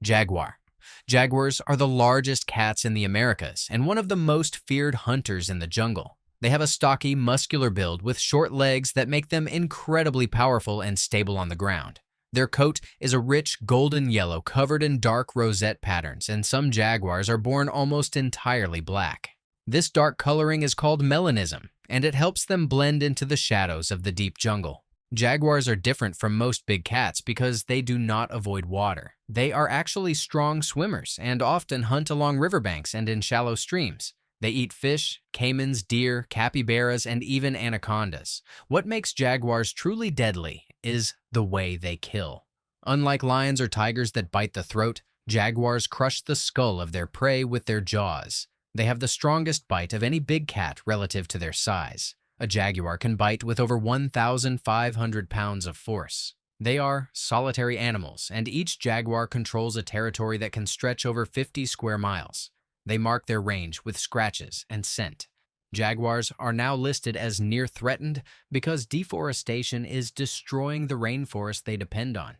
Jaguar. Jaguars are the largest cats in the Americas and one of the most feared hunters in the jungle. They have a stocky, muscular build with short legs that make them incredibly powerful and stable on the ground. Their coat is a rich golden yellow covered in dark rosette patterns, and some jaguars are born almost entirely black. This dark coloring is called melanism, and it helps them blend into the shadows of the deep jungle. Jaguars are different from most big cats because they do not avoid water. They are actually strong swimmers and often hunt along riverbanks and in shallow streams. They eat fish, caimans, deer, capybaras, and even anacondas. What makes jaguars truly deadly is the way they kill. Unlike lions or tigers that bite the throat, jaguars crush the skull of their prey with their jaws. They have the strongest bite of any big cat relative to their size. A jaguar can bite with over 1,500 pounds of force. They are solitary animals, and each jaguar controls a territory that can stretch over 50 square miles. They mark their range with scratches and scent. Jaguars are now listed as near threatened because deforestation is destroying the rainforest they depend on.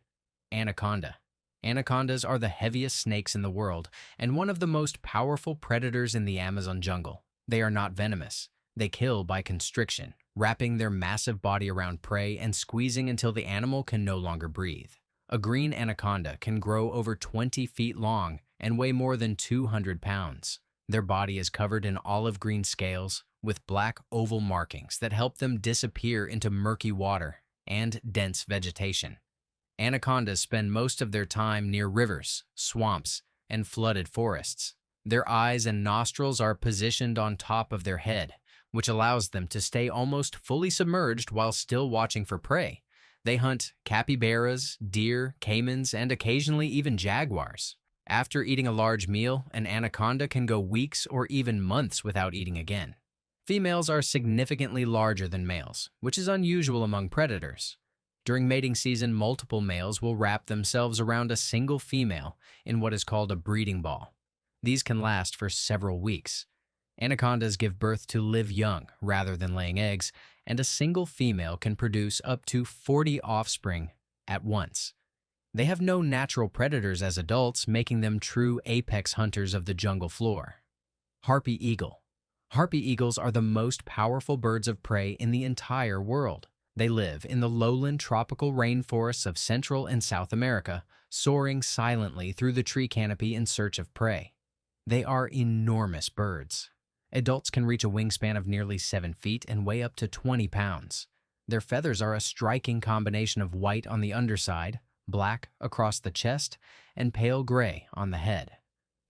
Anaconda. Anacondas are the heaviest snakes in the world and one of the most powerful predators in the Amazon jungle. They are not venomous. They kill by constriction, wrapping their massive body around prey and squeezing until the animal can no longer breathe. A green anaconda can grow over 20 feet long and weigh more than 200 pounds. Their body is covered in olive green scales with black oval markings that help them disappear into murky water and dense vegetation. Anacondas spend most of their time near rivers, swamps, and flooded forests. Their eyes and nostrils are positioned on top of their head, which allows them to stay almost fully submerged while still watching for prey. They hunt capybaras, deer, caimans, and occasionally even jaguars. After eating a large meal, an anaconda can go weeks or even months without eating again. Females are significantly larger than males, which is unusual among predators. During mating season, multiple males will wrap themselves around a single female in what is called a breeding ball. These can last for several weeks. Anacondas give birth to live young rather than laying eggs, and a single female can produce up to 40 offspring at once. They have no natural predators as adults, making them true apex hunters of the jungle floor. Harpy Eagle. Harpy eagles are the most powerful birds of prey in the entire world. They live in the lowland tropical rainforests of Central and South America, soaring silently through the tree canopy in search of prey. They are enormous birds. Adults can reach a wingspan of nearly 7 feet and weigh up to 20 pounds. Their feathers are a striking combination of white on the underside, black across the chest, and pale gray on the head.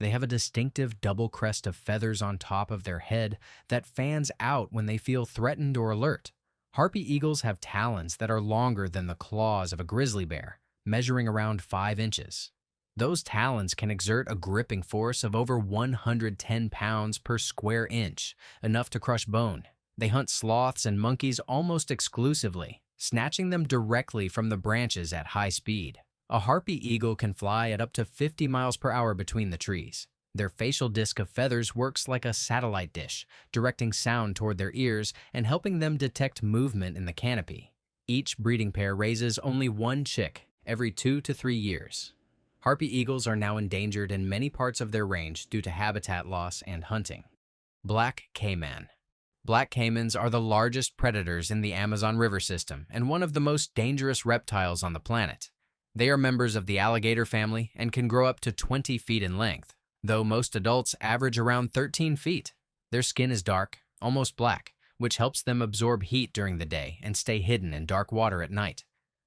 They have a distinctive double crest of feathers on top of their head that fans out when they feel threatened or alert. Harpy eagles have talons that are longer than the claws of a grizzly bear, measuring around 5 inches. Those talons can exert a gripping force of over 110 pounds per square inch, enough to crush bone. They hunt sloths and monkeys almost exclusively, snatching them directly from the branches at high speed. A harpy eagle can fly at up to 50 miles per hour between the trees. Their facial disc of feathers works like a satellite dish, directing sound toward their ears and helping them detect movement in the canopy. Each breeding pair raises only one chick every 2 to 3 years. Harpy eagles are now endangered in many parts of their range due to habitat loss and hunting. Black Caiman. Black caimans are the largest predators in the Amazon River system and one of the most dangerous reptiles on the planet. They are members of the alligator family and can grow up to 20 feet in length, though most adults average around 13 feet. Their skin is dark, almost black, which helps them absorb heat during the day and stay hidden in dark water at night.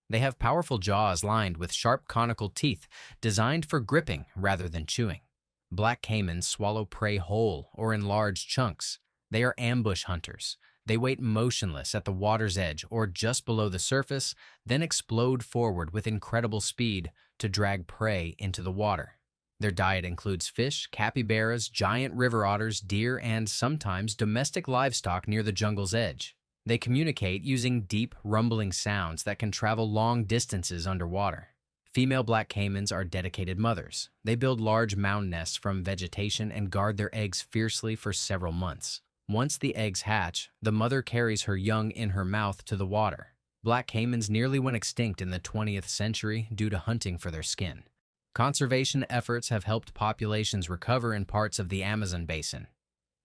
They have powerful jaws lined with sharp conical teeth designed for gripping rather than chewing. Black caimans swallow prey whole or in large chunks. They are ambush hunters. They wait motionless at the water's edge or just below the surface, then explode forward with incredible speed to drag prey into the water. Their diet includes fish, capybaras, giant river otters, deer, and sometimes domestic livestock near the jungle's edge. They communicate using deep, rumbling sounds that can travel long distances underwater. Female black caimans are dedicated mothers. They build large mound nests from vegetation and guard their eggs fiercely for several months. Once the eggs hatch, the mother carries her young in her mouth to the water. Black caimans nearly went extinct in the 20th century due to hunting for their skin. Conservation efforts have helped populations recover in parts of the Amazon basin.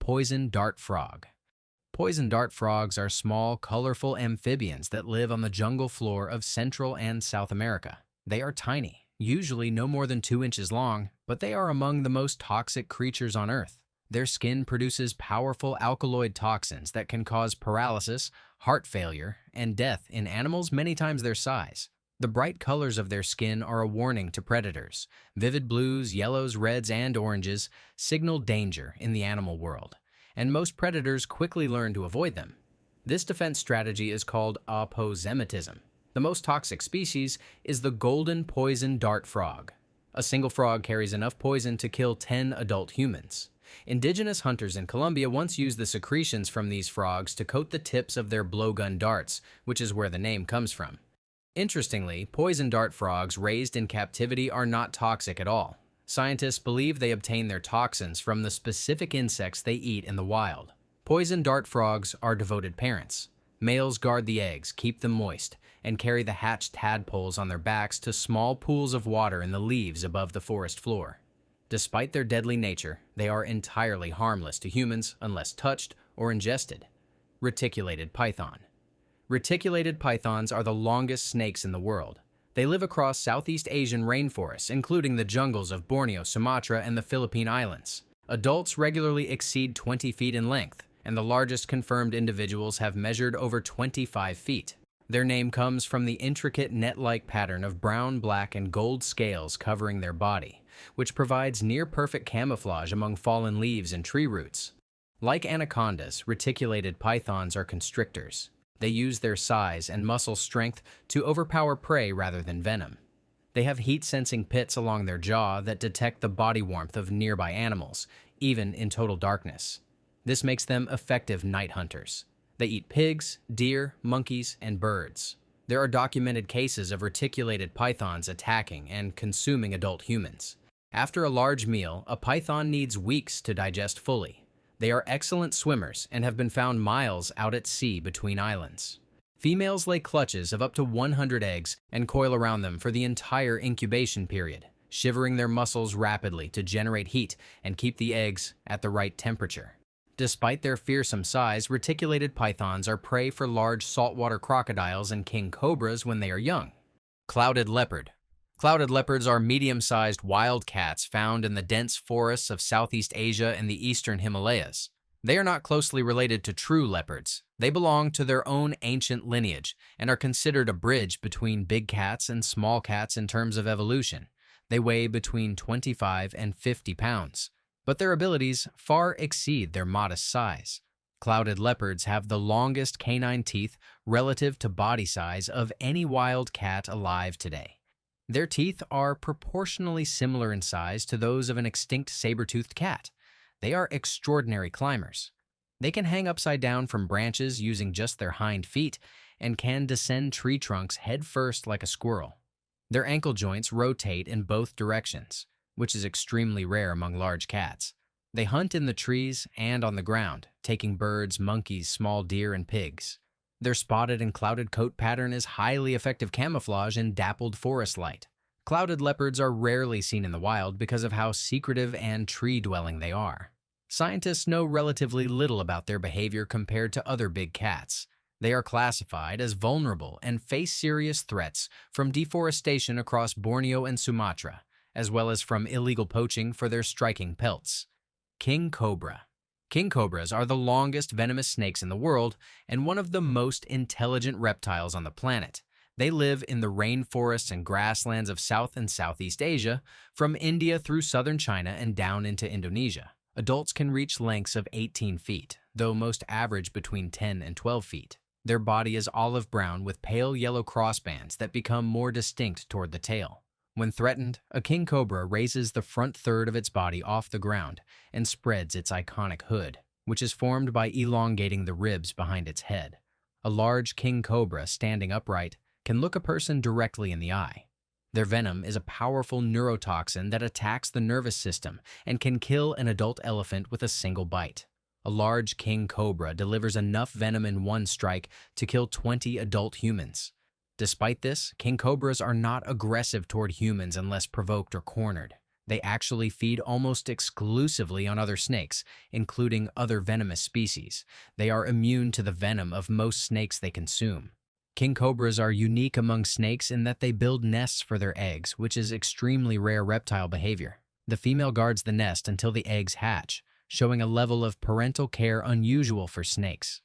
Poison dart frog. Poison dart frogs are small, colorful amphibians that live on the jungle floor of Central and South America. They are tiny, usually no more than 2 inches long, but they are among the most toxic creatures on Earth. Their skin produces powerful alkaloid toxins that can cause paralysis, heart failure, and death in animals many times their size. The bright colors of their skin are a warning to predators. Vivid blues, yellows, reds, and oranges signal danger in the animal world, and most predators quickly learn to avoid them. This defense strategy is called aposematism. The most toxic species is the golden poison dart frog. A single frog carries enough poison to kill 10 adult humans. Indigenous hunters in Colombia once used the secretions from these frogs to coat the tips of their blowgun darts, which is where the name comes from. Interestingly, poison dart frogs raised in captivity are not toxic at all. Scientists believe they obtain their toxins from the specific insects they eat in the wild. Poison dart frogs are devoted parents. Males guard the eggs, keep them moist, and carry the hatched tadpoles on their backs to small pools of water in the leaves above the forest floor. Despite their deadly nature, they are entirely harmless to humans unless touched or ingested. Reticulated python. Reticulated pythons are the longest snakes in the world. They live across Southeast Asian rainforests, including the jungles of Borneo, Sumatra, and the Philippine Islands. Adults regularly exceed 20 feet in length, and the largest confirmed individuals have measured over 25 feet. Their name comes from the intricate net-like pattern of brown, black, and gold scales covering their body, which provides near-perfect camouflage among fallen leaves and tree roots. Like anacondas, reticulated pythons are constrictors. They use their size and muscle strength to overpower prey rather than venom. They have heat-sensing pits along their jaw that detect the body warmth of nearby animals, even in total darkness. This makes them effective night hunters. They eat pigs, deer, monkeys, and birds. There are documented cases of reticulated pythons attacking and consuming adult humans. After a large meal, a python needs weeks to digest fully. They are excellent swimmers and have been found miles out at sea between islands. Females lay clutches of up to 100 eggs and coil around them for the entire incubation period, shivering their muscles rapidly to generate heat and keep the eggs at the right temperature. Despite their fearsome size, reticulated pythons are prey for large saltwater crocodiles and king cobras when they are young. Clouded leopard. Clouded leopards are medium-sized wild cats found in the dense forests of Southeast Asia and the eastern Himalayas. They are not closely related to true leopards. They belong to their own ancient lineage and are considered a bridge between big cats and small cats in terms of evolution. They weigh between 25 and 50 pounds, but their abilities far exceed their modest size. Clouded leopards have the longest canine teeth relative to body size of any wild cat alive today. Their teeth are proportionally similar in size to those of an extinct saber-toothed cat. They are extraordinary climbers. They can hang upside down from branches using just their hind feet and can descend tree trunks head first like a squirrel. Their ankle joints rotate in both directions, which is extremely rare among large cats. They hunt in the trees and on the ground, taking birds, monkeys, small deer, and pigs. Their spotted and clouded coat pattern is highly effective camouflage in dappled forest light. Clouded leopards are rarely seen in the wild because of how secretive and tree-dwelling they are. Scientists know relatively little about their behavior compared to other big cats. They are classified as vulnerable and face serious threats from deforestation across Borneo and Sumatra, as well as from illegal poaching for their striking pelts. King cobra. King cobras are the longest venomous snakes in the world and one of the most intelligent reptiles on the planet. They live in the rainforests and grasslands of South and Southeast Asia, from India through southern China and down into Indonesia. Adults can reach lengths of 18 feet, though most average between 10 and 12 feet. Their body is olive brown with pale yellow crossbands that become more distinct toward the tail. When threatened, a king cobra raises the front third of its body off the ground and spreads its iconic hood, which is formed by elongating the ribs behind its head. A large king cobra standing upright can look a person directly in the eye. Their venom is a powerful neurotoxin that attacks the nervous system and can kill an adult elephant with a single bite. A large king cobra delivers enough venom in one strike to kill 20 adult humans. Despite this, king cobras are not aggressive toward humans unless provoked or cornered. They actually feed almost exclusively on other snakes, including other venomous species. They are immune to the venom of most snakes they consume. King cobras are unique among snakes in that they build nests for their eggs, which is extremely rare reptile behavior. The female guards the nest until the eggs hatch, showing a level of parental care unusual for snakes.